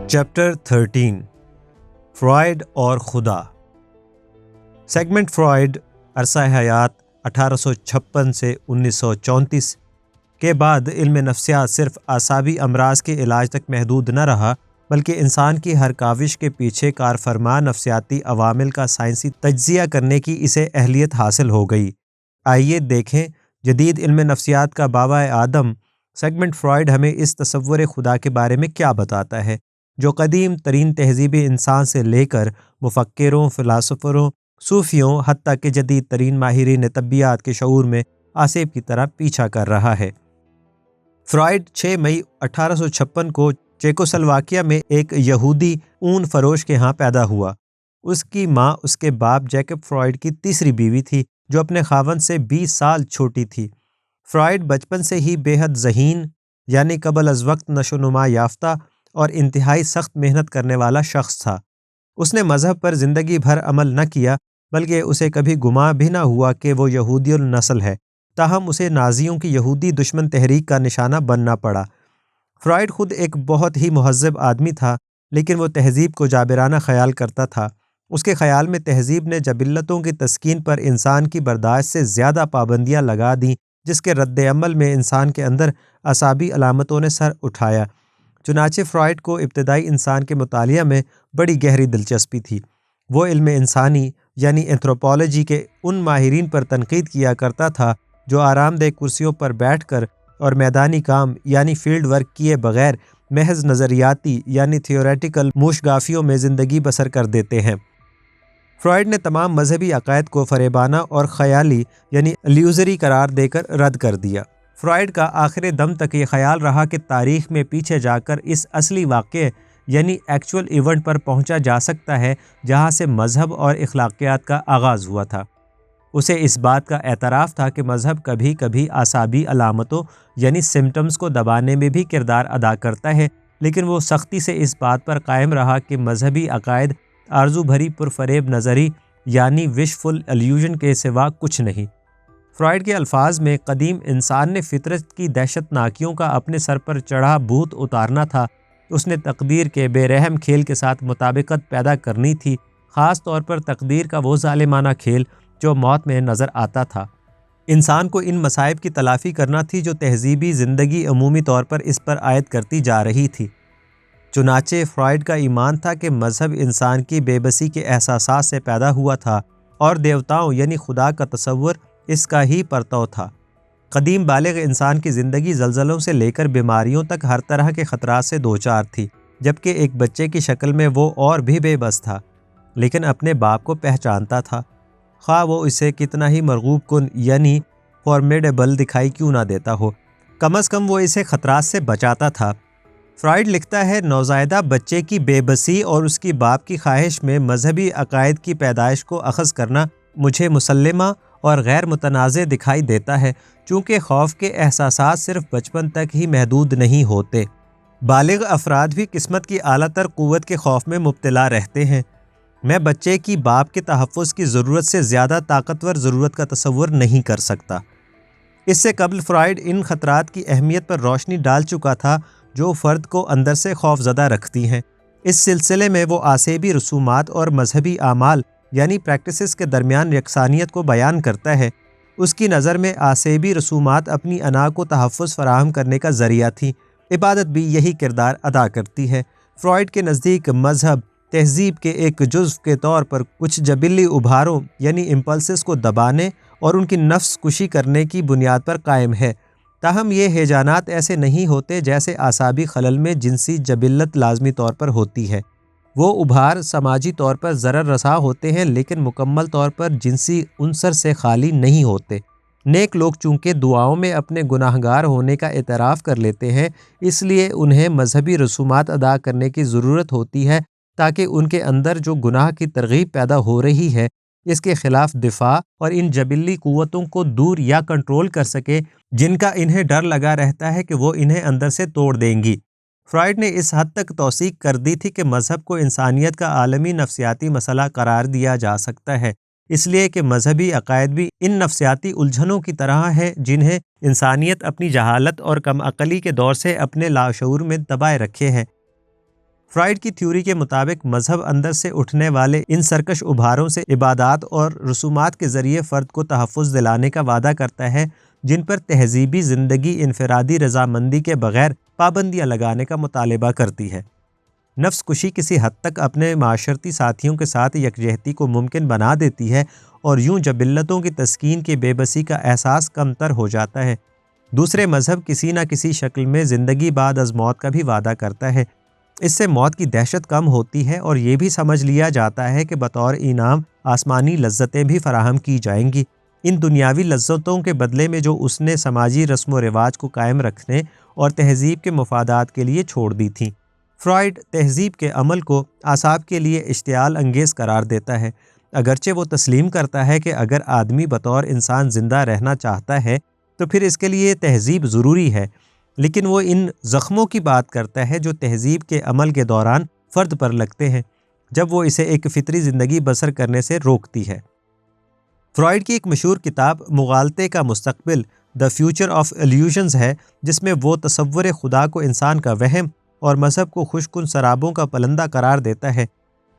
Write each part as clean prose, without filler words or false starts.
Chapter 13 fried اور خدا۔ Sigmund Freud عرصہ حیات 1856 سے 1934 کے بعد علم نفسیات صرف اعصابی امراض کے علاج تک محدود نہ رہا، بلکہ انسان کی ہر کاوش کے پیچھے کارفرما نفسیاتی عوامل کا سائنسی تجزیہ کرنے کی اسے اہلیت حاصل ہو گئی۔ آئیے دیکھیں جدید علم نفسیات کا بابا آدم سیگمنٹ فرائڈ ہمیں اس تصور خدا کے بارے میں کیا بتاتا ہے جو قدیم ترین تہذیب انسان سے لے کر مفکروں، فلاسفروں، صوفیوں، حتیٰ کہ جدید ترین ماہرین طبیعیات کے شعور میں آسیب کی طرح پیچھا کر رہا ہے۔ فرائڈ 6 مئی 1856 کو چیکوسلواکیہ میں ایک یہودی اون فروش کے ہاں پیدا ہوا۔ اس کی ماں اس کے باپ جیکب فرائڈ کی تیسری بیوی تھی جو اپنے خاوند سے 20 سال چھوٹی تھی۔ فرائڈ بچپن سے ہی بے حد ذہین یعنی قبل از وقت نشو و نما یافتہ اور انتہائی سخت محنت کرنے والا شخص تھا۔ اس نے مذہب پر زندگی بھر عمل نہ کیا، بلکہ اسے کبھی گمان بھی نہ ہوا کہ وہ یہودی النسل ہے، تاہم اسے نازیوں کی یہودی دشمن تحریک کا نشانہ بننا پڑا۔ فرائڈ خود ایک بہت ہی مہذب آدمی تھا، لیکن وہ تہذیب کو جابرانہ خیال کرتا تھا۔ اس کے خیال میں تہذیب نے جبلتوں کی تسکین پر انسان کی برداشت سے زیادہ پابندیاں لگا دیں، جس کے رد عمل میں انسان کے اندر اعصابی علامتوں نے سر اٹھایا۔ چنانچہ فرائڈ کو ابتدائی انسان کے مطالعہ میں بڑی گہری دلچسپی تھی۔ وہ علم انسانی یعنی اینتھروپولوجی کے ان ماہرین پر تنقید کیا کرتا تھا جو آرام دہ کرسیوں پر بیٹھ کر اور میدانی کام یعنی فیلڈ ورک کیے بغیر محض نظریاتی یعنی تھیوریٹیکل موشگافیوں میں زندگی بسر کر دیتے ہیں۔ فرائڈ نے تمام مذہبی عقائد کو فریبانہ اور خیالی یعنی الیوزری قرار دے کر رد کر دیا۔ فرائڈ کا آخر دم تک یہ خیال رہا کہ تاریخ میں پیچھے جا کر اس اصلی واقعے یعنی ایکچول ایونٹ پر پہنچا جا سکتا ہے جہاں سے مذہب اور اخلاقیات کا آغاز ہوا تھا۔ اسے اس بات کا اعتراف تھا کہ مذہب کبھی کبھی اعصابی علامتوں یعنی سمٹمز کو دبانے میں بھی کردار ادا کرتا ہے، لیکن وہ سختی سے اس بات پر قائم رہا کہ مذہبی عقائد آرزو بھری پرفریب نظری یعنی وشفل ایلیوژن کے سوا کچھ نہیں۔ فرائڈ کے الفاظ میں قدیم انسان نے فطرت کی دہشت ناکیوں کا اپنے سر پر چڑھا بھوت اتارنا تھا۔ اس نے تقدیر کے بے رحم کھیل کے ساتھ مطابقت پیدا کرنی تھی، خاص طور پر تقدیر کا وہ ظالمانہ کھیل جو موت میں نظر آتا تھا۔ انسان کو ان مصائب کی تلافی کرنا تھی جو تہذیبی زندگی عمومی طور پر اس پر عائد کرتی جا رہی تھی۔ چنانچہ فرائڈ کا ایمان تھا کہ مذہب انسان کی بے بسی کے احساسات سے پیدا ہوا تھا اور دیوتاؤں یعنی خدا کا تصور اس کا ہی پرتو تھا۔ قدیم بالغ انسان کی زندگی زلزلوں سے لے کر بیماریوں تک ہر طرح کے خطرات سے دوچار تھی، جبکہ ایک بچے کی شکل میں وہ اور بھی بے بس تھا، لیکن اپنے باپ کو پہچانتا تھا، خواہ وہ اسے کتنا ہی مرغوب کن یعنی فارمیڈیبل دکھائی کیوں نہ دیتا ہو، کم از کم وہ اسے خطرات سے بچاتا تھا۔ فرائڈ لکھتا ہے، نوزائیدہ بچے کی بے بسی اور اس کی باپ کی خواہش میں مذہبی عقائد کی پیدائش کو اخذ کرنا مجھے مسلمہ اور غیر متنازع دکھائی دیتا ہے، چونکہ خوف کے احساسات صرف بچپن تک ہی محدود نہیں ہوتے۔ بالغ افراد بھی قسمت کی اعلیٰ تر قوت کے خوف میں مبتلا رہتے ہیں۔ میں بچے کی باپ کے تحفظ کی ضرورت سے زیادہ طاقتور ضرورت کا تصور نہیں کر سکتا۔ اس سے قبل فرائڈ ان خطرات کی اہمیت پر روشنی ڈال چکا تھا جو فرد کو اندر سے خوف زدہ رکھتی ہیں۔ اس سلسلے میں وہ آسیبی رسومات اور مذہبی اعمال یعنی پریکٹسز کے درمیان یکسانیت کو بیان کرتا ہے۔ اس کی نظر میں آسیبی رسومات اپنی انا کو تحفظ فراہم کرنے کا ذریعہ تھی، عبادت بھی یہی کردار ادا کرتی ہے۔ فرائڈ کے نزدیک مذہب تہذیب کے ایک جزو کے طور پر کچھ جبلی ابھاروں یعنی امپلسز کو دبانے اور ان کی نفس کشی کرنے کی بنیاد پر قائم ہے، تاہم یہ ہیجانات ایسے نہیں ہوتے جیسے اعصابی خلل میں جنسی جبلت لازمی طور پر ہوتی ہے۔ وہ ابھار سماجی طور پر ضرر رساں ہوتے ہیں لیکن مکمل طور پر جنسی عنصر سے خالی نہیں ہوتے۔ نیک لوگ چونکہ دعاؤں میں اپنے گناہ گار ہونے کا اعتراف کر لیتے ہیں، اس لیے انہیں مذہبی رسومات ادا کرنے کی ضرورت ہوتی ہے تاکہ ان کے اندر جو گناہ کی ترغیب پیدا ہو رہی ہے اس کے خلاف دفاع اور ان جبلی قوتوں کو دور یا کنٹرول کر سکے جن کا انہیں ڈر لگا رہتا ہے کہ وہ انہیں اندر سے توڑ دیں گی۔ فرائڈ نے اس حد تک توثیق کر دی تھی کہ مذہب کو انسانیت کا عالمی نفسیاتی مسئلہ قرار دیا جا سکتا ہے، اس لیے کہ مذہبی عقائد بھی ان نفسیاتی الجھنوں کی طرح ہے جنہیں انسانیت اپنی جہالت اور کم عقلی کے دور سے اپنے لاشعور میں دبائے رکھے ہے۔ فرائڈ کی تھیوری کے مطابق مذہب اندر سے اٹھنے والے ان سرکش ابھاروں سے عبادات اور رسومات کے ذریعے فرد کو تحفظ دلانے کا وعدہ کرتا ہے، جن پر تہذیبی زندگی انفرادی رضامندی کے بغیر پابندیاں لگانے کا مطالبہ کرتی ہے۔ نفس کشی کسی حد تک اپنے معاشرتی ساتھیوں کے ساتھ یکجہتی کو ممکن بنا دیتی ہے، اور یوں جبلتوں کی تسکین کی بے بسی کا احساس کم تر ہو جاتا ہے۔ دوسرے مذہب کسی نہ کسی شکل میں زندگی بعد از موت کا بھی وعدہ کرتا ہے۔ اس سے موت کی دہشت کم ہوتی ہے اور یہ بھی سمجھ لیا جاتا ہے کہ بطور انعام آسمانی لذتیں بھی فراہم کی جائیں گی۔ ان دنیاوی لذتوں کے بدلے میں جو اس نے سماجی رسم و رواج کو قائم رکھنے اور تہذیب کے مفادات کے لیے چھوڑ دی تھیں۔ فرائڈ تہذیب کے عمل کو اعصاب کے لیے اشتعال انگیز قرار دیتا ہے، اگرچہ وہ تسلیم کرتا ہے کہ اگر آدمی بطور انسان زندہ رہنا چاہتا ہے تو پھر اس کے لیے تہذیب ضروری ہے، لیکن وہ ان زخموں کی بات کرتا ہے جو تہذیب کے عمل کے دوران فرد پر لگتے ہیں جب وہ اسے ایک فطری زندگی بسر کرنے سے روکتی ہے۔ فرائڈ کی ایک مشہور کتاب مغالطے کا مستقبل دی فیوچر آف ایلیوژنز ہے، جس میں وہ تصور خدا کو انسان کا وہم اور مذہب کو خوش کن سرابوں کا پلندہ قرار دیتا ہے۔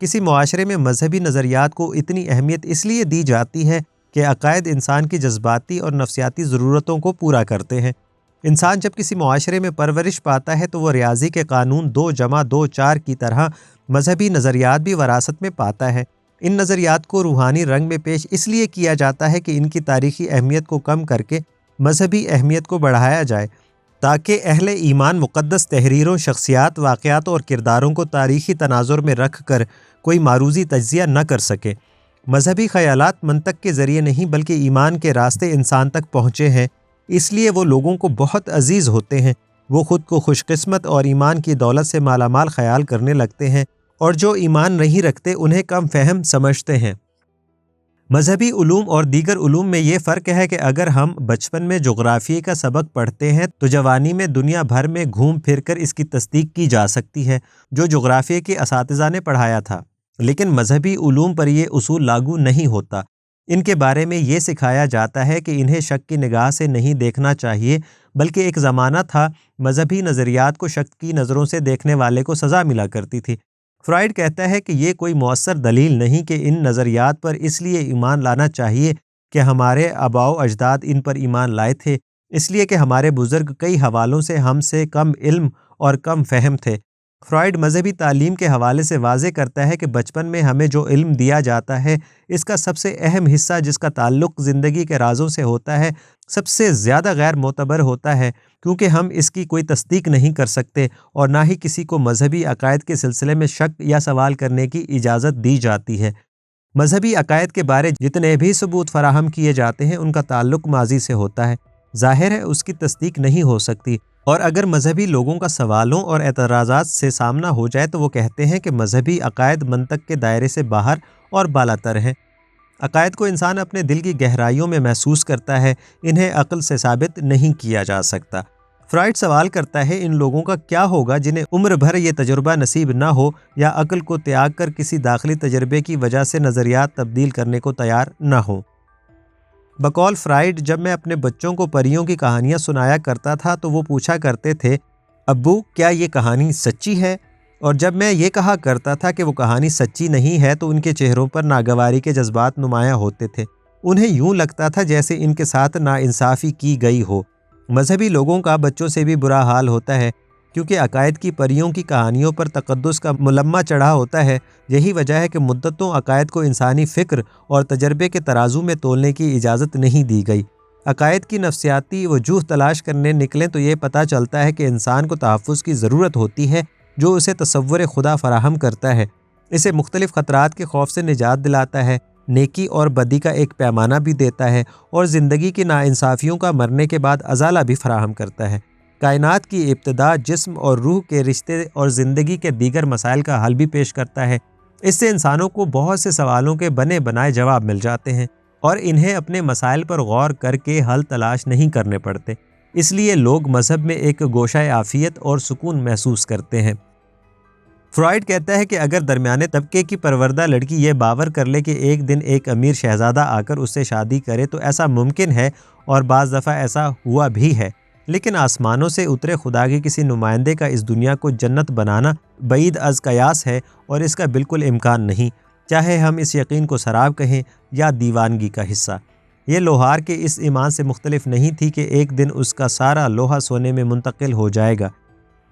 کسی معاشرے میں مذہبی نظریات کو اتنی اہمیت اس لیے دی جاتی ہے کہ عقائد انسان کی جذباتی اور نفسیاتی ضرورتوں کو پورا کرتے ہیں۔ انسان جب کسی معاشرے میں پرورش پاتا ہے تو وہ ریاضی کے قانون 2+2=4 کی طرح مذہبی نظریات بھی وراثت میں پاتا ہے۔ ان نظریات کو روحانی رنگ میں پیش اس لیے کیا جاتا ہے کہ ان کی تاریخی اہمیت کو کم کر کے مذہبی اہمیت کو بڑھایا جائے، تاکہ اہل ایمان مقدس تحریروں، شخصیات، واقعات اور کرداروں کو تاریخی تناظر میں رکھ کر کوئی معروضی تجزیہ نہ کر سکے۔ مذہبی خیالات منطق کے ذریعے نہیں بلکہ ایمان کے راستے انسان تک پہنچے ہیں، اس لیے وہ لوگوں کو بہت عزیز ہوتے ہیں۔ وہ خود کو خوش قسمت اور ایمان کی دولت سے مالا مال خیال کرنے لگتے ہیں، اور جو ایمان نہیں رکھتے انہیں کم فہم سمجھتے ہیں۔ مذہبی علوم اور دیگر علوم میں یہ فرق ہے کہ اگر ہم بچپن میں جغرافیے کا سبق پڑھتے ہیں تو جوانی میں دنیا بھر میں گھوم پھر کر اس کی تصدیق کی جا سکتی ہے جو جغرافیے کے اساتذہ نے پڑھایا تھا، لیکن مذہبی علوم پر یہ اصول لاگو نہیں ہوتا۔ ان کے بارے میں یہ سکھایا جاتا ہے کہ انہیں شک کی نگاہ سے نہیں دیکھنا چاہیے، بلکہ ایک زمانہ تھا مذہبی نظریات کو شک کی نظروں سے دیکھنے والے کو سزا ملا کرتی تھی۔ فرائڈ کہتا ہے کہ یہ کوئی مؤثر دلیل نہیں کہ ان نظریات پر اس لیے ایمان لانا چاہیے کہ ہمارے آباء و اجداد ان پر ایمان لائے تھے، اس لیے کہ ہمارے بزرگ کئی حوالوں سے ہم سے کم علم اور کم فہم تھے۔ فرائڈ مذہبی تعلیم کے حوالے سے واضح کرتا ہے کہ بچپن میں ہمیں جو علم دیا جاتا ہے اس کا سب سے اہم حصہ جس کا تعلق زندگی کے رازوں سے ہوتا ہے سب سے زیادہ غیر معتبر ہوتا ہے، کیونکہ ہم اس کی کوئی تصدیق نہیں کر سکتے اور نہ ہی کسی کو مذہبی عقائد کے سلسلے میں شک یا سوال کرنے کی اجازت دی جاتی ہے۔ مذہبی عقائد کے بارے جتنے بھی ثبوت فراہم کیے جاتے ہیں ان کا تعلق ماضی سے ہوتا ہے، ظاہر ہے اس کی تصدیق نہیں ہو سکتی، اور اگر مذہبی لوگوں کا سوالوں اور اعتراضات سے سامنا ہو جائے تو وہ کہتے ہیں کہ مذہبی عقائد منطق کے دائرے سے باہر اور بالاتر ہیں۔ عقائد کو انسان اپنے دل کی گہرائیوں میں محسوس کرتا ہے، انہیں عقل سے ثابت نہیں کیا جا سکتا۔ فرائڈ سوال کرتا ہے ان لوگوں کا کیا ہوگا جنہیں عمر بھر یہ تجربہ نصیب نہ ہو یا عقل کو تیاگ کر کسی داخلی تجربے کی وجہ سے نظریات تبدیل کرنے کو تیار نہ ہوں۔ بقول فرائڈ جب میں اپنے بچوں کو پریوں کی کہانیاں سنایا کرتا تھا تو وہ پوچھا کرتے تھے، ابو کیا یہ کہانی سچی ہے؟ اور جب میں یہ کہا کرتا تھا کہ وہ کہانی سچی نہیں ہے تو ان کے چہروں پر ناگواری کے جذبات نمایاں ہوتے تھے۔ انہیں یوں لگتا تھا جیسے ان کے ساتھ ناانصافی کی گئی ہو۔ مذہبی لوگوں کا بچوں سے بھی برا حال ہوتا ہے، کیونکہ عقائد کی پریوں کی کہانیوں پر تقدس کا ملمہ چڑھا ہوتا ہے۔ یہی وجہ ہے کہ مدتوں عقائد کو انسانی فکر اور تجربے کے ترازو میں تولنے کی اجازت نہیں دی گئی۔ عقائد کی نفسیاتی وجوہ تلاش کرنے نکلیں تو یہ پتہ چلتا ہے کہ انسان کو تحفظ کی ضرورت ہوتی ہے جو اسے تصور خدا فراہم کرتا ہے، اسے مختلف خطرات کے خوف سے نجات دلاتا ہے، نیکی اور بدی کا ایک پیمانہ بھی دیتا ہے، اور زندگی کی ناانصافیوں کا مرنے کے بعد ازالہ بھی فراہم کرتا ہے۔ کائنات کی ابتدا جسم اور روح کے رشتے اور زندگی کے دیگر مسائل کا حل بھی پیش کرتا ہے۔ اس سے انسانوں کو بہت سے سوالوں کے بنے بنائے جواب مل جاتے ہیں اور انہیں اپنے مسائل پر غور کر کے حل تلاش نہیں کرنے پڑتے، اس لیے لوگ مذہب میں ایک گوشہ عافیت اور سکون محسوس کرتے ہیں۔ فرائڈ کہتا ہے کہ اگر درمیانے طبقے کی پروردہ لڑکی یہ باور کر لے کہ ایک دن ایک امیر شہزادہ آ کر اس سے شادی کرے تو ایسا ممکن ہے، اور بعض دفعہ ایسا ہوا بھی ہے، لیکن آسمانوں سے اترے خدا کے کسی نمائندے کا اس دنیا کو جنت بنانا بعید از قیاس ہے اور اس کا بالکل امکان نہیں، چاہے ہم اس یقین کو سراب کہیں یا دیوانگی کا حصہ۔ یہ لوہار کے اس ایمان سے مختلف نہیں تھی کہ ایک دن اس کا سارا لوہا سونے میں منتقل ہو جائے گا۔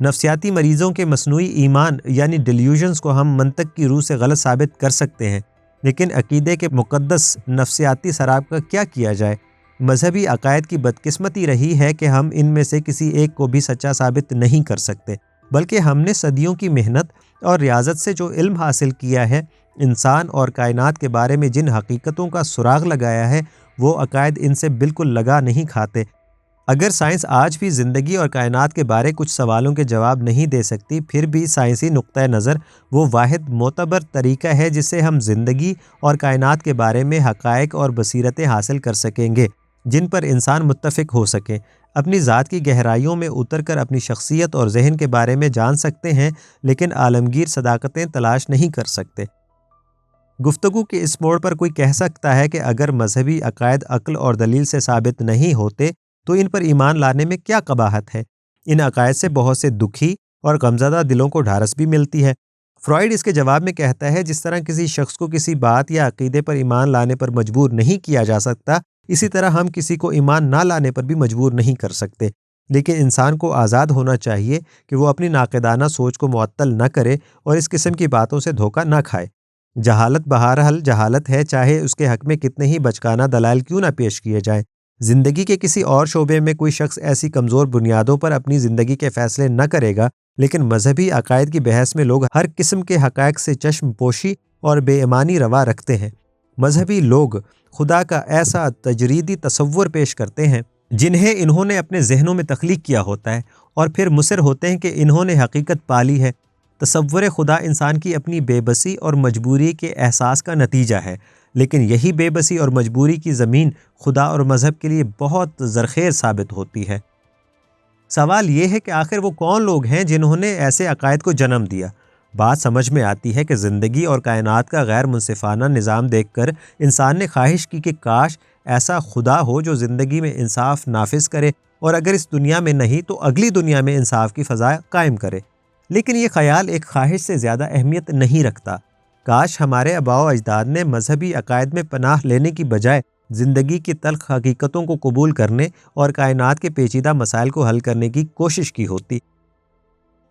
نفسیاتی مریضوں کے مصنوعی ایمان یعنی ڈیلیوژنز کو ہم منطق کی روح سے غلط ثابت کر سکتے ہیں، لیکن عقیدے کے مقدس نفسیاتی سراب کا کیا کیا جائے؟ مذہبی عقائد کی بدقسمتی رہی ہے کہ ہم ان میں سے کسی ایک کو بھی سچا ثابت نہیں کر سکتے، بلکہ ہم نے صدیوں کی محنت اور ریاضت سے جو علم حاصل کیا ہے، انسان اور کائنات کے بارے میں جن حقیقتوں کا سراغ لگایا ہے، وہ عقائد ان سے بالکل لگا نہیں کھاتے۔ اگر سائنس آج بھی زندگی اور کائنات کے بارے کچھ سوالوں کے جواب نہیں دے سکتی، پھر بھی سائنسی نقطہ نظر وہ واحد معتبر طریقہ ہے جس سے ہم زندگی اور کائنات کے بارے میں حقائق اور بصیرتیں حاصل کر سکیں گے جن پر انسان متفق ہو سکیں۔ اپنی ذات کی گہرائیوں میں اتر کر اپنی شخصیت اور ذہن کے بارے میں جان سکتے ہیں، لیکن عالمگیر صداقتیں تلاش نہیں کر سکتے۔ گفتگو کے اس موڑ پر کوئی کہہ سکتا ہے کہ اگر مذہبی عقائد عقل اور دلیل سے ثابت نہیں ہوتے تو ان پر ایمان لانے میں کیا قباحت ہے؟ ان عقائد سے بہت سے دکھی اور غمزدہ دلوں کو ڈھارس بھی ملتی ہے۔ فرائڈ اس کے جواب میں کہتا ہے، جس طرح کسی شخص کو کسی بات یا عقیدے پر ایمان لانے پر مجبور نہیں کیا جا سکتا، اسی طرح ہم کسی کو ایمان نہ لانے پر بھی مجبور نہیں کر سکتے، لیکن انسان کو آزاد ہونا چاہیے کہ وہ اپنی ناقدانہ سوچ کو معطل نہ کرے اور اس قسم کی باتوں سے دھوکہ نہ کھائے۔ جہالت بہرحال جہالت ہے، چاہے اس کے حق میں کتنے ہی بچکانہ دلائل کیوں نہ پیش کیے جائیں۔ زندگی کے کسی اور شعبے میں کوئی شخص ایسی کمزور بنیادوں پر اپنی زندگی کے فیصلے نہ کرے گا، لیکن مذہبی عقائد کی بحث میں لوگ ہر قسم کے حقائق سے چشم پوشی اور بے ایمانی روا رکھتے ہیں۔ مذہبی لوگ خدا کا ایسا تجریدی تصور پیش کرتے ہیں جنہیں انہوں نے اپنے ذہنوں میں تخلیق کیا ہوتا ہے، اور پھر مصر ہوتے ہیں کہ انہوں نے حقیقت پالی ہے۔ تصور خدا انسان کی اپنی بے بسی اور مجبوری کے احساس کا نتیجہ ہے، لیکن یہی بے بسی اور مجبوری کی زمین خدا اور مذہب کے لیے بہت زرخیز ثابت ہوتی ہے۔ سوال یہ ہے کہ آخر وہ کون لوگ ہیں جنہوں نے ایسے عقائد کو جنم دیا؟ بات سمجھ میں آتی ہے کہ زندگی اور کائنات کا غیر منصفانہ نظام دیکھ کر انسان نے خواہش کی کہ کاش ایسا خدا ہو جو زندگی میں انصاف نافذ کرے، اور اگر اس دنیا میں نہیں تو اگلی دنیا میں انصاف کی فضا قائم کرے۔ لیکن یہ خیال ایک خواہش سے زیادہ اہمیت نہیں رکھتا۔ کاش ہمارے آباء و اجداد نے مذہبی عقائد میں پناہ لینے کی بجائے زندگی کی تلخ حقیقتوں کو قبول کرنے اور کائنات کے پیچیدہ مسائل کو حل کرنے کی کوشش کی ہوتی۔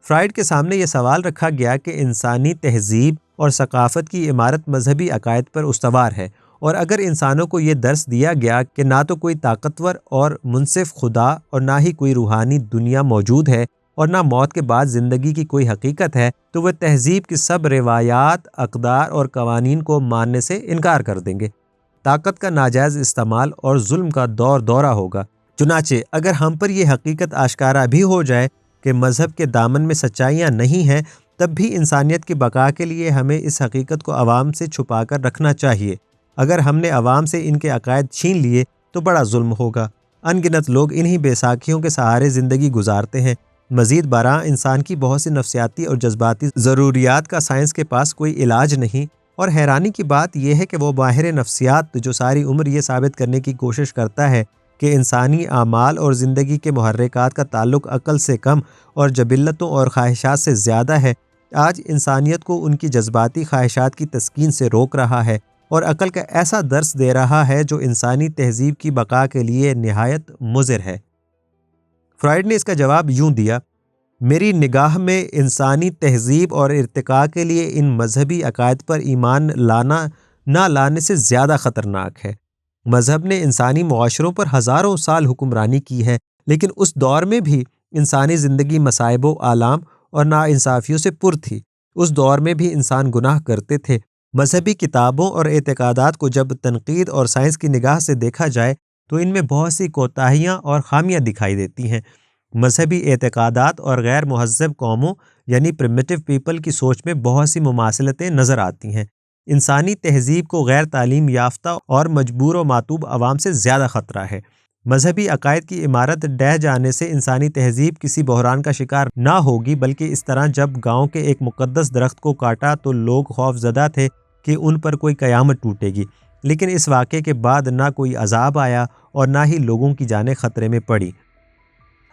فرائڈ کے سامنے یہ سوال رکھا گیا کہ انسانی تہذیب اور ثقافت کی عمارت مذہبی عقائد پر استوار ہے، اور اگر انسانوں کو یہ درس دیا گیا کہ نہ تو کوئی طاقتور اور منصف خدا اور نہ ہی کوئی روحانی دنیا موجود ہے اور نہ موت کے بعد زندگی کی کوئی حقیقت ہے، تو وہ تہذیب کی سب روایات، اقدار اور قوانین کو ماننے سے انکار کر دیں گے۔ طاقت کا ناجائز استعمال اور ظلم کا دورہ ہوگا۔ چنانچہ اگر ہم پر یہ حقیقت آشکارا بھی ہو جائے کہ مذہب کے دامن میں سچائیاں نہیں ہیں، تب بھی انسانیت کی بقا کے لیے ہمیں اس حقیقت کو عوام سے چھپا کر رکھنا چاہیے۔ اگر ہم نے عوام سے ان کے عقائد چھین لیے تو بڑا ظلم ہوگا۔ ان گنت لوگ انہی بے ساکھیوں کے سہارے زندگی گزارتے ہیں۔ مزید برآں انسان کی بہت سی نفسیاتی اور جذباتی ضروریات کا سائنس کے پاس کوئی علاج نہیں، اور حیرانی کی بات یہ ہے کہ وہ ماہر نفسیات جو ساری عمر یہ ثابت کرنے کی کوشش کرتا ہے کہ انسانی اعمال اور زندگی کے محرکات کا تعلق عقل سے کم اور جبلتوں اور خواہشات سے زیادہ ہے، آج انسانیت کو ان کی جذباتی خواہشات کی تسکین سے روک رہا ہے اور عقل کا ایسا درس دے رہا ہے جو انسانی تہذیب کی بقا کے لیے نہایت مضر ہے۔ فرائڈ نے اس کا جواب یوں دیا، میری نگاہ میں انسانی تہذیب اور ارتقاء کے لیے ان مذہبی عقائد پر ایمان لانا نہ لانے سے زیادہ خطرناک ہے۔ مذہب نے انسانی معاشروں پر ہزاروں سال حکمرانی کی ہے، لیکن اس دور میں بھی انسانی زندگی مصائب و آلام اور ناانصافیوں سے پر تھی۔ اس دور میں بھی انسان گناہ کرتے تھے۔ مذہبی کتابوں اور اعتقادات کو جب تنقید اور سائنس کی نگاہ سے دیکھا جائے تو ان میں بہت سی کوتاہیاں اور خامیاں دکھائی دیتی ہیں۔ مذہبی اعتقادات اور غیر مہذب قوموں یعنی پریمیٹیو پیپل کی سوچ میں بہت سی مماثلتیں نظر آتی ہیں۔ انسانی تہذیب کو غیر تعلیم یافتہ اور مجبور و معتوب عوام سے زیادہ خطرہ ہے۔ مذہبی عقائد کی عمارت ڈہ جانے سے انسانی تہذیب کسی بحران کا شکار نہ ہوگی، بلکہ اس طرح جب گاؤں کے ایک مقدس درخت کو کاٹا تو لوگ خوف زدہ تھے کہ ان پر کوئی قیامت ٹوٹے گی، لیکن اس واقعے کے بعد نہ کوئی عذاب آیا اور نہ ہی لوگوں کی جانیں خطرے میں پڑی۔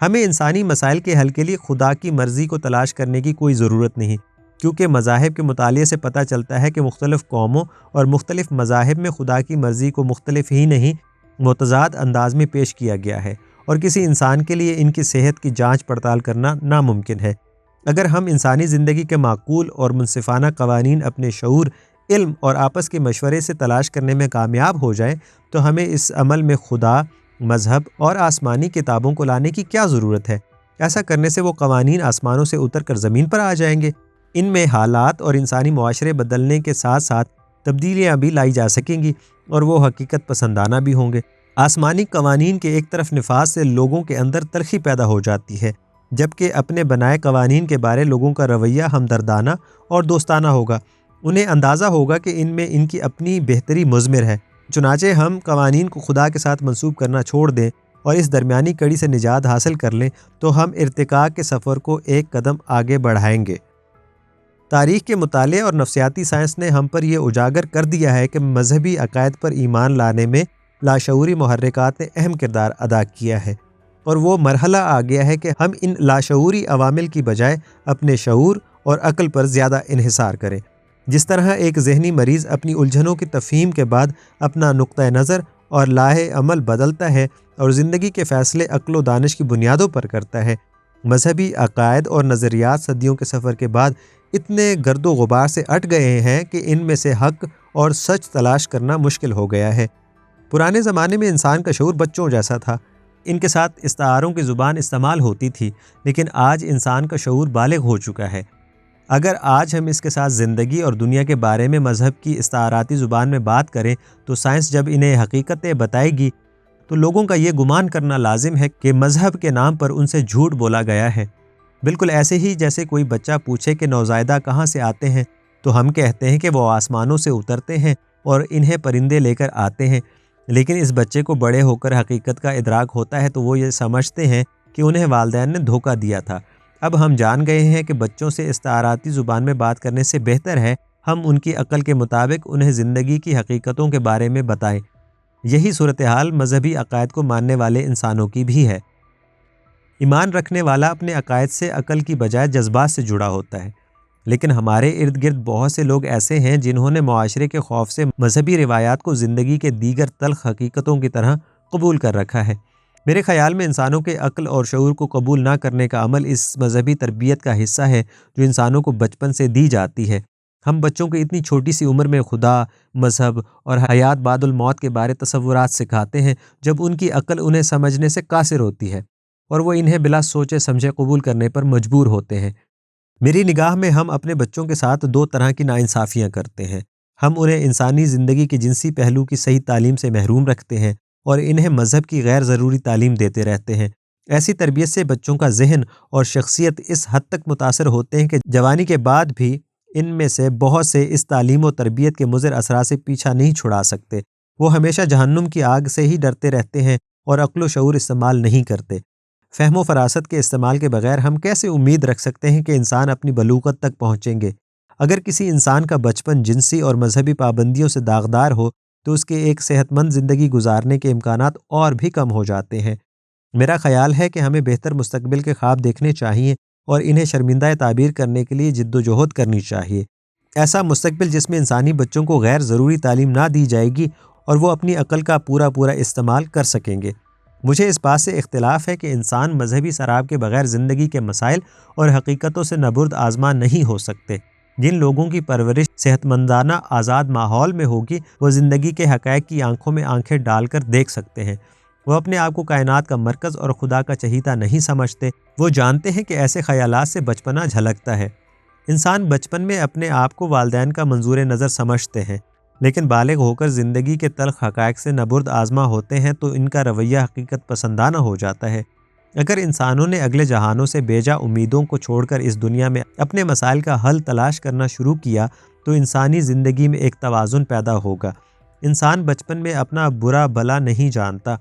ہمیں انسانی مسائل کے حل کے لیے خدا کی مرضی کو تلاش کرنے کی کوئی ضرورت نہیں، کیونکہ مذاہب کے مطالعے سے پتہ چلتا ہے کہ مختلف قوموں اور مختلف مذاہب میں خدا کی مرضی کو مختلف ہی نہیں متضاد انداز میں پیش کیا گیا ہے، اور کسی انسان کے لیے ان کی صحت کی جانچ پڑتال کرنا ناممکن ہے۔ اگر ہم انسانی زندگی کے معقول اور منصفانہ قوانین اپنے شعور، علم اور آپس کے مشورے سے تلاش کرنے میں کامیاب ہو جائیں تو ہمیں اس عمل میں خدا، مذہب اور آسمانی کتابوں کو لانے کی کیا ضرورت ہے؟ ایسا کرنے سے وہ قوانین آسمانوں سے اتر کر زمین پر آ جائیں گے۔ ان میں حالات اور انسانی معاشرے بدلنے کے ساتھ ساتھ تبدیلیاں بھی لائی جا سکیں گی، اور وہ حقیقت پسندانہ بھی ہوں گے۔ آسمانی قوانین کے ایک طرف نفاذ سے لوگوں کے اندر تلخی پیدا ہو جاتی ہے، جبکہ اپنے بنائے قوانین کے بارے لوگوں کا رویہ ہمدردانہ اور دوستانہ ہوگا۔ انہیں اندازہ ہوگا کہ ان میں ان کی اپنی بہتری مضمر ہے۔ چنانچہ ہم قوانین کو خدا کے ساتھ منسوب کرنا چھوڑ دیں اور اس درمیانی کڑی سے نجات حاصل کر لیں تو ہم ارتقاء کے سفر کو ایک قدم آگے بڑھائیں گے۔ تاریخ کے مطالعے اور نفسیاتی سائنس نے ہم پر یہ اجاگر کر دیا ہے کہ مذہبی عقائد پر ایمان لانے میں لاشعوری محرکات نے اہم کردار ادا کیا ہے، اور وہ مرحلہ آ گیا ہے کہ ہم ان لاشعوری عوامل کی بجائے اپنے شعور اور عقل پر زیادہ انحصار کریں۔ جس طرح ایک ذہنی مریض اپنی الجھنوں کی تفہیم کے بعد اپنا نقطۂ نظر اور لاہ عمل بدلتا ہے اور زندگی کے فیصلے عقل و دانش کی بنیادوں پر کرتا ہے، مذہبی عقائد اور نظریات صدیوں کے سفر کے بعد اتنے گرد و غبار سے اٹ گئے ہیں کہ ان میں سے حق اور سچ تلاش کرنا مشکل ہو گیا ہے۔ پرانے زمانے میں انسان کا شعور بچوں جیسا تھا، ان کے ساتھ استعاروں کی زبان استعمال ہوتی تھی، لیکن آج انسان کا شعور بالغ ہو چکا ہے۔ اگر آج ہم اس کے ساتھ زندگی اور دنیا کے بارے میں مذہب کی استعاراتی زبان میں بات کریں تو سائنس جب انہیں حقیقتیں بتائے گی تو لوگوں کا یہ گمان کرنا لازم ہے کہ مذہب کے نام پر ان سے جھوٹ بولا گیا ہے۔ بالکل ایسے ہی جیسے کوئی بچہ پوچھے کہ نوزائیدہ کہاں سے آتے ہیں تو ہم کہتے ہیں کہ وہ آسمانوں سے اترتے ہیں اور انہیں پرندے لے کر آتے ہیں، لیکن اس بچے کو بڑے ہو کر حقیقت کا ادراک ہوتا ہے تو وہ یہ سمجھتے ہیں کہ انہیں والدین نے دھوکہ دیا تھا۔ اب ہم جان گئے ہیں کہ بچوں سے استعاراتی زبان میں بات کرنے سے بہتر ہے ہم ان کی عقل کے مطابق انہیں زندگی کی حقیقتوں کے بارے میں بتائیں۔ یہی صورتحال مذہبی عقائد کو ماننے والے انسانوں کی بھی ہے۔ ایمان رکھنے والا اپنے عقائد سے عقل کی بجائے جذبات سے جڑا ہوتا ہے، لیکن ہمارے ارد گرد بہت سے لوگ ایسے ہیں جنہوں نے معاشرے کے خوف سے مذہبی روایات کو زندگی کے دیگر تلخ حقیقتوں کی طرح قبول کر رکھا ہے۔ میرے خیال میں انسانوں کے عقل اور شعور کو قبول نہ کرنے کا عمل اس مذہبی تربیت کا حصہ ہے جو انسانوں کو بچپن سے دی جاتی ہے۔ ہم بچوں کو اتنی چھوٹی سی عمر میں خدا، مذہب اور حیات بعد الموت کے بارے تصورات سکھاتے ہیں جب ان کی عقل انہیں سمجھنے سے قاصر ہوتی ہے، اور وہ انہیں بلا سوچے سمجھے قبول کرنے پر مجبور ہوتے ہیں۔ میری نگاہ میں ہم اپنے بچوں کے ساتھ دو طرح کی ناانصافیاں کرتے ہیں۔ ہم انہیں انسانی زندگی کے جنسی پہلو کی صحیح تعلیم سے محروم رکھتے ہیں اور انہیں مذہب کی غیر ضروری تعلیم دیتے رہتے ہیں۔ ایسی تربیت سے بچوں کا ذہن اور شخصیت اس حد تک متاثر ہوتے ہیں کہ جوانی کے بعد بھی ان میں سے بہت سے اس تعلیم و تربیت کے مضر اثرات سے پیچھا نہیں چھڑا سکتے۔ وہ ہمیشہ جہنم کی آگ سے ہی ڈرتے رہتے ہیں اور عقل و شعور استعمال نہیں کرتے۔ فہم و فراست کے استعمال کے بغیر ہم کیسے امید رکھ سکتے ہیں کہ انسان اپنی بلوغت تک پہنچیں گے؟ اگر کسی انسان کا بچپن جنسی اور مذہبی پابندیوں سے داغدار ہو تو اس کے ایک صحت مند زندگی گزارنے کے امکانات اور بھی کم ہو جاتے ہیں۔ میرا خیال ہے کہ ہمیں بہتر مستقبل کے خواب دیکھنے چاہیے اور انہیں شرمندہ تعبیر کرنے کے لیے جد و جہد کرنی چاہیے۔ ایسا مستقبل جس میں انسانی بچوں کو غیر ضروری تعلیم نہ دی جائے گی اور وہ اپنی عقل کا پورا استعمال کر سکیں گے۔ مجھے اس بات سے اختلاف ہے کہ انسان مذہبی سراب کے بغیر زندگی کے مسائل اور حقیقتوں سے نبرد آزما نہیں ہو سکتے۔ جن لوگوں کی پرورش صحت مندانہ آزاد ماحول میں ہوگی وہ زندگی کے حقائق کی آنکھوں میں آنکھیں ڈال کر دیکھ سکتے ہیں۔ وہ اپنے آپ کو کائنات کا مرکز اور خدا کا چہیتا نہیں سمجھتے۔ وہ جانتے ہیں کہ ایسے خیالات سے بچپنا جھلکتا ہے۔ انسان بچپن میں اپنے آپ کو والدین کا منظور نظر سمجھتے ہیں، لیکن بالغ ہو کر زندگی کے تلخ حقائق سے نبرد آزما ہوتے ہیں تو ان کا رویہ حقیقت پسندانہ ہو جاتا ہے۔ اگر انسانوں نے اگلے جہانوں سے بیجا امیدوں کو چھوڑ کر اس دنیا میں اپنے مسائل کا حل تلاش کرنا شروع کیا تو انسانی زندگی میں ایک توازن پیدا ہوگا۔ انسان بچپن میں اپنا برا بھلا نہیں جانتا،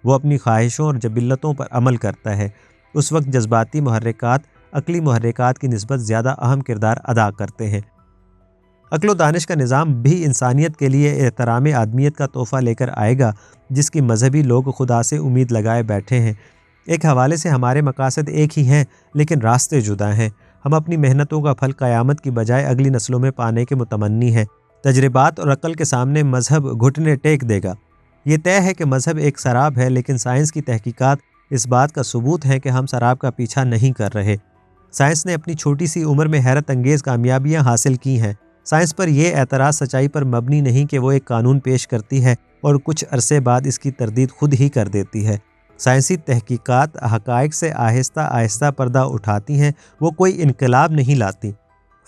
وہ اپنی خواہشوں اور جبلتوں پر عمل کرتا ہے۔ اس وقت جذباتی محرکات عقلی محرکات کی نسبت زیادہ اہم کردار ادا کرتے ہیں۔ عقل و دانش کا نظام بھی انسانیت کے لیے احترام آدمیت کا تحفہ لے کر آئے گا جس کی مذہبی لوگ خدا سے امید لگائے بیٹھے ہیں۔ ایک حوالے سے ہمارے مقاصد ایک ہی ہیں لیکن راستے جدا ہیں۔ ہم اپنی محنتوں کا پھل قیامت کی بجائے اگلی نسلوں میں پانے کے متمنی ہیں۔ تجربات اور عقل کے سامنے مذہب گھٹنے ٹیک دے گا۔ یہ طے ہے کہ مذہب ایک سراب ہے، لیکن سائنس کی تحقیقات اس بات کا ثبوت ہے کہ ہم سراب کا پیچھا نہیں کر رہے۔ سائنس نے اپنی چھوٹی سی عمر میں حیرت انگیز کامیابیاں حاصل کی ہیں۔ سائنس پر یہ اعتراض سچائی پر مبنی نہیں کہ وہ ایک قانون پیش کرتی ہے اور کچھ عرصے بعد اس کی تردید خود ہی کر دیتی ہے۔ سائنسی تحقیقات حقائق سے آہستہ آہستہ پردہ اٹھاتی ہیں، وہ کوئی انقلاب نہیں لاتی۔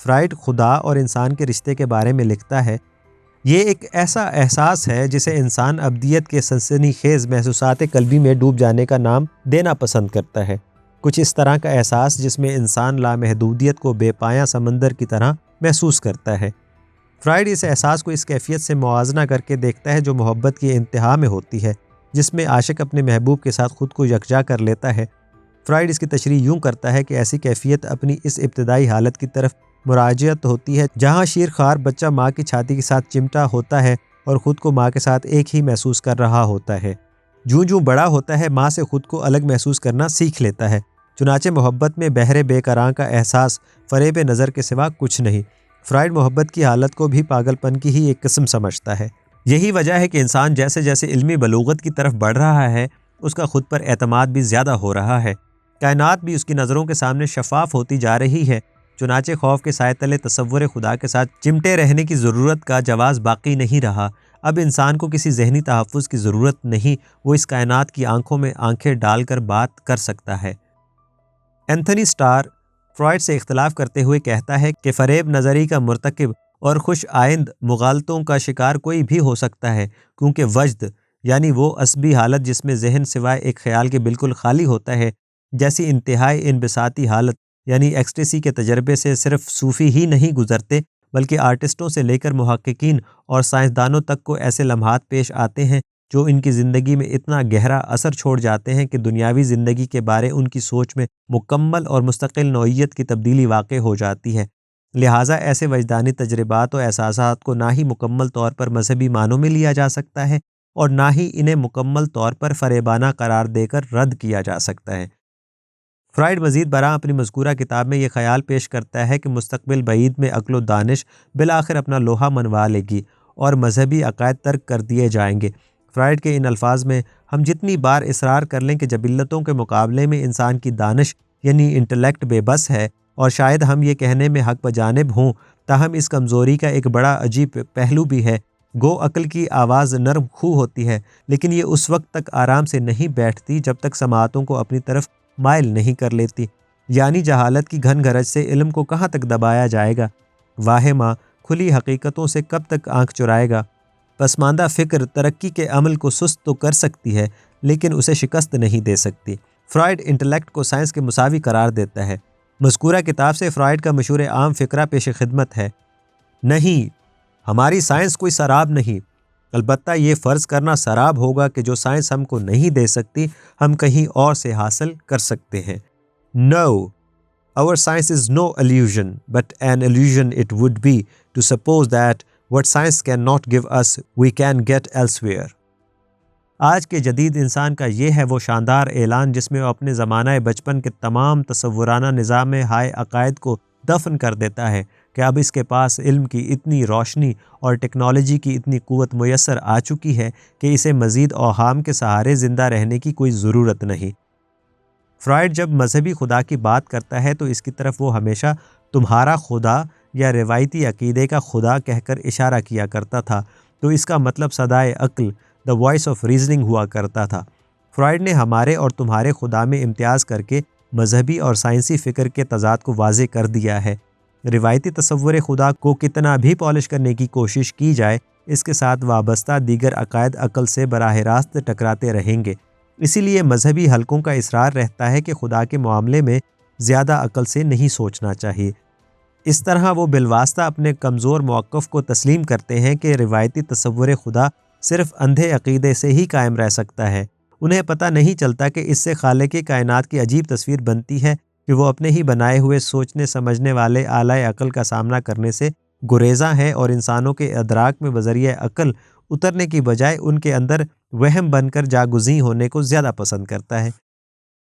فرائڈ خدا اور انسان کے رشتے کے بارے میں لکھتا ہے، یہ ایک ایسا احساس ہے جسے انسان ابدیت کے سنسنی خیز محسوسات قلبی میں ڈوب جانے کا نام دینا پسند کرتا ہے۔ کچھ اس طرح کا احساس جس میں انسان لامحدودیت کو بے پایہ سمندر کی طرح محسوس کرتا ہے۔ فرائڈ اس احساس کو اس کیفیت سے موازنہ کر کے دیکھتا ہے جو محبت کی انتہا میں ہوتی ہے، جس میں عاشق اپنے محبوب کے ساتھ خود کو یکجا کر لیتا ہے۔ فرائڈ اس کی تشریح یوں کرتا ہے کہ ایسی کیفیت اپنی اس ابتدائی حالت کی طرف مراجعت ہوتی ہے جہاں شیر خوار بچہ ماں کی چھاتی کے ساتھ چمٹا ہوتا ہے اور خود کو ماں کے ساتھ ایک ہی محسوس کر رہا ہوتا ہے۔ جوں جوں بڑا ہوتا ہے ماں سے خود کو الگ محسوس کرنا سیکھ لیتا ہے۔ چنانچہ محبت میں بہرے بے قراں کا احساس فریب نظر کے سوا کچھ نہیں۔ فرائڈ محبت کی حالت کو بھی پاگل پن کی ہی ایک قسم سمجھتا ہے۔ یہی وجہ ہے کہ انسان جیسے جیسے علمی بلوغت کی طرف بڑھ رہا ہے اس کا خود پر اعتماد بھی زیادہ ہو رہا ہے۔ کائنات بھی اس کی نظروں کے سامنے شفاف ہوتی جا رہی ہے۔ چنانچہ خوف کے سائے تلے تصور خدا کے ساتھ چمٹے رہنے کی ضرورت کا جواز باقی نہیں رہا۔ اب انسان کو کسی ذہنی تحفظ کی ضرورت نہیں، وہ اس کائنات کی آنکھوں میں آنکھیں ڈال کر بات کر سکتا ہے۔ اینتھنی اسٹار فرائڈ سے اختلاف کرتے ہوئے کہتا ہے کہ فریب نظری کا مرتکب اور خوش آئند مغالطوں کا شکار کوئی بھی ہو سکتا ہے، کیونکہ وجد یعنی وہ عصبی حالت جس میں ذہن سوائے ایک خیال کے بالکل خالی ہوتا ہے، جیسی انتہائی انبساطی حالت یعنی ایکسٹیسی کے تجربے سے صرف صوفی ہی نہیں گزرتے بلکہ آرٹسٹوں سے لے کر محققین اور سائنسدانوں تک کو ایسے لمحات پیش آتے ہیں جو ان کی زندگی میں اتنا گہرا اثر چھوڑ جاتے ہیں کہ دنیاوی زندگی کے بارے ان کی سوچ میں مکمل اور مستقل نوعیت کی تبدیلی واقع ہو جاتی ہے۔ لہٰذا ایسے وجدانی تجربات و احساسات کو نہ ہی مکمل طور پر مذہبی معنوں میں لیا جا سکتا ہے اور نہ ہی انہیں مکمل طور پر فریبانہ قرار دے کر رد کیا جا سکتا ہے۔ فرائڈ مزید برآں اپنی مذکورہ کتاب میں یہ خیال پیش کرتا ہے کہ مستقبل بعید میں عقل و دانش بالآخر اپنا لوہا منوا لے گی اور مذہبی عقائد ترک کر دیے جائیں گے۔ فرائڈ کے ان الفاظ میں ہم جتنی بار اصرار کر لیں کہ جبلتوں کے مقابلے میں انسان کی دانش یعنی انٹلیکٹ بے بس ہے، اور شاید ہم یہ کہنے میں حق بجانب ہوں، تاہم اس کمزوری کا ایک بڑا عجیب پہلو بھی ہے۔ گو عقل کی آواز نرم خو ہوتی ہے، لیکن یہ اس وقت تک آرام سے نہیں بیٹھتی جب تک سماعتوں کو اپنی طرف مائل نہیں کر لیتی۔ یعنی جہالت کی گھن گرج سے علم کو کہاں تک دبایا جائے گا؟ واہمہ کھلی حقیقتوں سے کب تک آنکھ چرائے گا؟ پسماندہ فکر ترقی کے عمل کو سست تو کر سکتی ہے لیکن اسے شکست نہیں دے سکتی۔ فرائڈ انٹلیکٹ کو سائنس کے مساوی قرار دیتا ہے۔ مذکورہ کتاب سے فرائڈ کا مشہور عام فقرہ پیش خدمت ہے، نہیں، ہماری سائنس کوئی سراب نہیں، البتہ یہ فرض کرنا سراب ہوگا کہ جو سائنس ہم کو نہیں دے سکتی ہم کہیں اور سے حاصل کر سکتے ہیں۔ No, our science is no illusion, but an illusion it would be to suppose that what science cannot give us we can get elsewhere۔ آج کے جدید انسان کا یہ ہے وہ شاندار اعلان جس میں وہ اپنے زمانہ بچپن کے تمام تصورانہ نظام ہائے عقائد کو دفن کر دیتا ہے کہ اب اس کے پاس علم کی اتنی روشنی اور ٹیکنالوجی کی اتنی قوت میسر آ چکی ہے کہ اسے مزید اوہام کے سہارے زندہ رہنے کی کوئی ضرورت نہیں۔ فرائڈ جب مذہبی خدا کی بات کرتا ہے تو اس کی طرف وہ ہمیشہ تمہارا خدا یا روایتی عقیدے کا خدا کہہ کر اشارہ کیا کرتا تھا، تو اس کا مطلب صدائے عقل، دا وائس آف ریزننگ ہوا کرتا تھا۔ فرائڈ نے ہمارے اور تمہارے خدا میں امتیاز کر کے مذہبی اور سائنسی فکر کے تضاد کو واضح کر دیا ہے۔ روایتی تصور خدا کو کتنا بھی پالش کرنے کی کوشش کی جائے، اس کے ساتھ وابستہ دیگر عقائد عقل سے براہ راست ٹکراتے رہیں گے۔ اسی لیے مذہبی حلقوں کا اصرار رہتا ہے کہ خدا کے معاملے میں زیادہ عقل سے نہیں سوچنا چاہیے۔ اس طرح وہ بالواسطہ اپنے کمزور موقف کو تسلیم کرتے ہیں کہ روایتی تصور خدا صرف اندھے عقیدے سے ہی قائم رہ سکتا ہے۔ انہیں پتہ نہیں چلتا کہ اس سے خالق کائنات کی عجیب تصویر بنتی ہے کہ وہ اپنے ہی بنائے ہوئے سوچنے سمجھنے والے اعلیٰ عقل کا سامنا کرنے سے گریزاں ہے اور انسانوں کے ادراک میں بذریعہ عقل اترنے کی بجائے ان کے اندر وہم بن کر جاگزیں ہونے کو زیادہ پسند کرتا ہے۔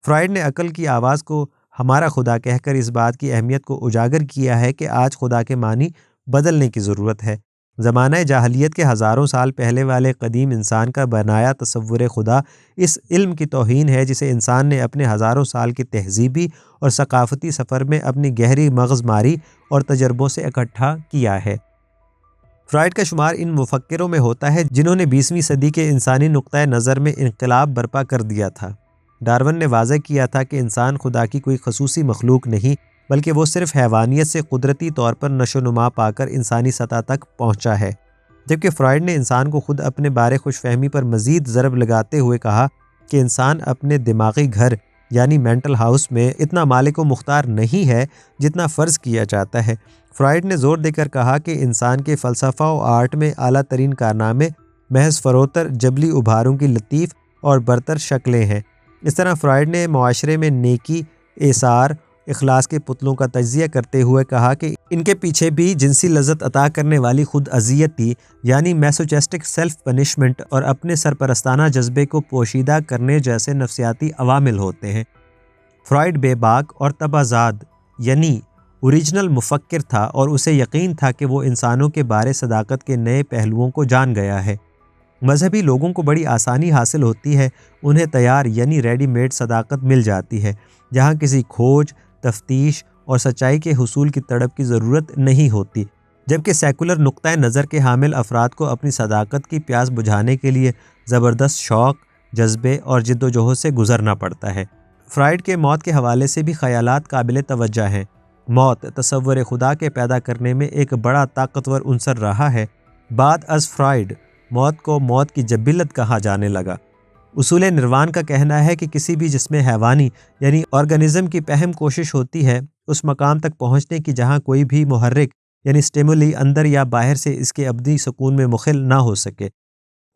فرائڈ نے عقل کی آواز کو ہمارا خدا کہہ کر اس بات کی اہمیت کو اجاگر کیا ہے کہ آج خدا کے معنی بدلنے کی ضرورت ہے۔ زمانہ جاہلیت کے ہزاروں سال پہلے والے قدیم انسان کا بنایا تصور خدا اس علم کی توہین ہے جسے انسان نے اپنے ہزاروں سال کے تہذیبی اور ثقافتی سفر میں اپنی گہری مغز ماری اور تجربوں سے اکٹھا کیا ہے۔ فرائڈ کا شمار ان مفکروں میں ہوتا ہے جنہوں نے 20ویں صدی کے انسانی نقطۂ نظر میں انقلاب برپا کر دیا تھا۔ ڈارون نے واضح کیا تھا کہ انسان خدا کی کوئی خصوصی مخلوق نہیں بلکہ وہ صرف حیوانیت سے قدرتی طور پر نشو و نما پا کر انسانی سطح تک پہنچا ہے، جبکہ فرائڈ نے انسان کو خود اپنے بارے خوش فہمی پر مزید ضرب لگاتے ہوئے کہا کہ انسان اپنے دماغی گھر یعنی مینٹل ہاؤس میں اتنا مالک و مختار نہیں ہے جتنا فرض کیا جاتا ہے۔ فرائڈ نے زور دے کر کہا کہ انسان کے فلسفہ و آرٹ میں اعلیٰ ترین کارنامے محض فروتر جبلی ابھاروں کی لطیف اور برتر شکلیں ہیں۔ اس طرح فرائڈ نے معاشرے میں نیکی، ایثار، اخلاص کے پتلوں کا تجزیہ کرتے ہوئے کہا کہ ان کے پیچھے بھی جنسی لذت عطا کرنے والی خود اذیتی یعنی میسوچسٹک سیلف پنشمنٹ اور اپنے سرپرستانہ جذبے کو پوشیدہ کرنے جیسے نفسیاتی عوامل ہوتے ہیں۔ فرائڈ بے باک اور تبعزاد یعنی اوریجنل مفکر تھا اور اسے یقین تھا کہ وہ انسانوں کے بارے صداقت کے نئے پہلوؤں کو جان گیا ہے۔ مذہبی لوگوں کو بڑی آسانی حاصل ہوتی ہے، انہیں تیار یعنی ریڈی میڈ صداقت مل جاتی ہے، جہاں کسی کھوج، تفتیش اور سچائی کے حصول کی تڑپ کی ضرورت نہیں ہوتی، جبکہ سیکولر نقطۂ نظر کے حامل افراد کو اپنی صداقت کی پیاس بجھانے کے لیے زبردست شوق، جذبے اور جد و جہد سے گزرنا پڑتا ہے۔ فرائڈ کے موت کے حوالے سے بھی خیالات قابل توجہ ہیں۔ موت تصور خدا کے پیدا کرنے میں ایک بڑا طاقتور عنصر رہا ہے۔ بعد از فرائڈ موت کو موت کی جبلت کہا جانے لگا۔ اصول نروان کا کہنا ہے کہ کسی بھی جسم حیوانی یعنی آرگنزم کی پہم کوشش ہوتی ہے اس مقام تک پہنچنے کی جہاں کوئی بھی محرک یعنی سٹیمولی اندر یا باہر سے اس کے ابدی سکون میں مخل نہ ہو سکے۔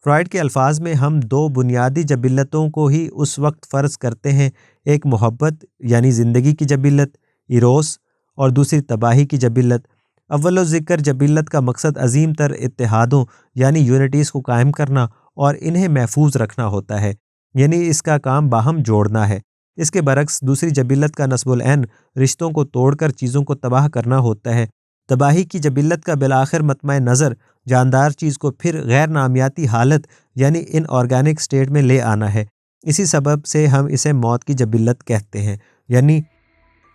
فرائڈ کے الفاظ میں ہم دو بنیادی جبلتوں کو ہی اس وقت فرض کرتے ہیں، ایک محبت یعنی زندگی کی جبلت ایروس اور دوسری تباہی کی جبلت۔ اول ذکر جبلت کا مقصد عظیم تر اتحادوں یعنی یونٹیز کو قائم کرنا اور انہیں محفوظ رکھنا ہوتا ہے، یعنی اس کا کام باہم جوڑنا ہے۔ اس کے برعکس دوسری جبلت کا نصب العین رشتوں کو توڑ کر چیزوں کو تباہ کرنا ہوتا ہے۔ تباہی کی جبلت کا بالآخر مطمع نظر جاندار چیز کو پھر غیر نامیاتی حالت یعنی ان آرگینک سٹیٹ میں لے آنا ہے۔ اسی سبب سے ہم اسے موت کی جبلت کہتے ہیں، یعنی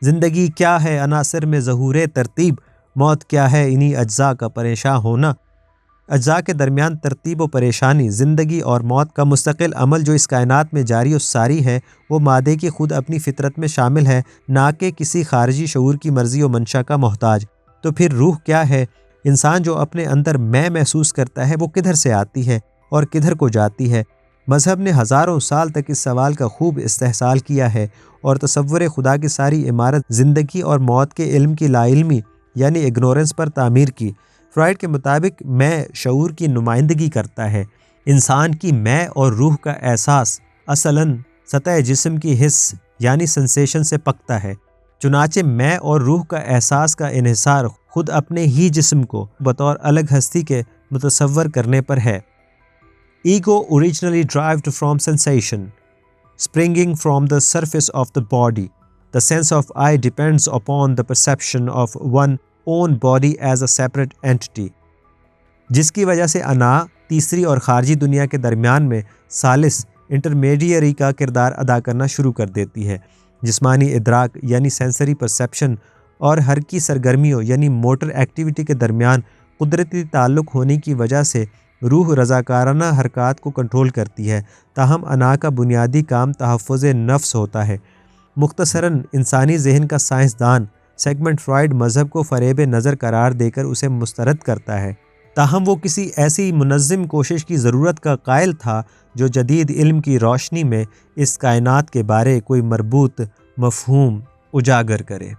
زندگی کیا ہے عناصر میں ظہور ترتیب، موت کیا ہے انہی اجزاء کا پریشاں ہونا۔ اجزاء کے درمیان ترتیب و پریشانی، زندگی اور موت کا مستقل عمل جو اس کائنات میں جاری و ساری ہے، وہ مادے کی خود اپنی فطرت میں شامل ہے، نہ کہ کسی خارجی شعور کی مرضی و منشا کا محتاج۔ تو پھر روح کیا ہے؟ انسان جو اپنے اندر میں محسوس کرتا ہے وہ کدھر سے آتی ہے اور کدھر کو جاتی ہے؟ مذہب نے ہزاروں سال تک اس سوال کا خوب استحصال کیا ہے اور تصور خدا کی ساری عمارت زندگی اور موت کے علم کی لا علمی یعنی اگنورنس پر تعمیر کی۔ فرائڈ کے مطابق میں شعور کی نمائندگی کرتا ہے۔ انسان کی میں اور روح کا احساس اصلاً سطح جسم کی حس یعنی سنسیشن سے پکتا ہے، چنانچہ میں اور روح کا احساس کا انحصار خود اپنے ہی جسم کو بطور الگ ہستی کے متصور کرنے پر ہے۔ Ego originally derived from sensation, springing from the surface of the body. The sense of I depends upon the perception of one's own body as a separate entity. جس کی وجہ سے انا تیسری اور خارجی دنیا کے درمیان میں ثالث انٹرمیڈیری کا کردار ادا کرنا شروع کر دیتی ہے۔ جسمانی ادراک یعنی سینسری پرسیپشن اور حرکی سرگرمیوں یعنی موٹر ایکٹیویٹی کے درمیان قدرتی تعلق ہونے کی وجہ سے روح رضاکارانہ حرکات کو کنٹرول کرتی ہے، تاہم انا کا بنیادی کام تحفظ نفس ہوتا ہے۔ مختصراً انسانی ذہن کا سائنسدان سیگمنڈ فرائڈ مذہب کو فریب نظر قرار دے کر اسے مسترد کرتا ہے، تاہم وہ کسی ایسی منظم کوشش کی ضرورت کا قائل تھا جو جدید علم کی روشنی میں اس کائنات کے بارے کوئی مربوط مفہوم اجاگر کرے۔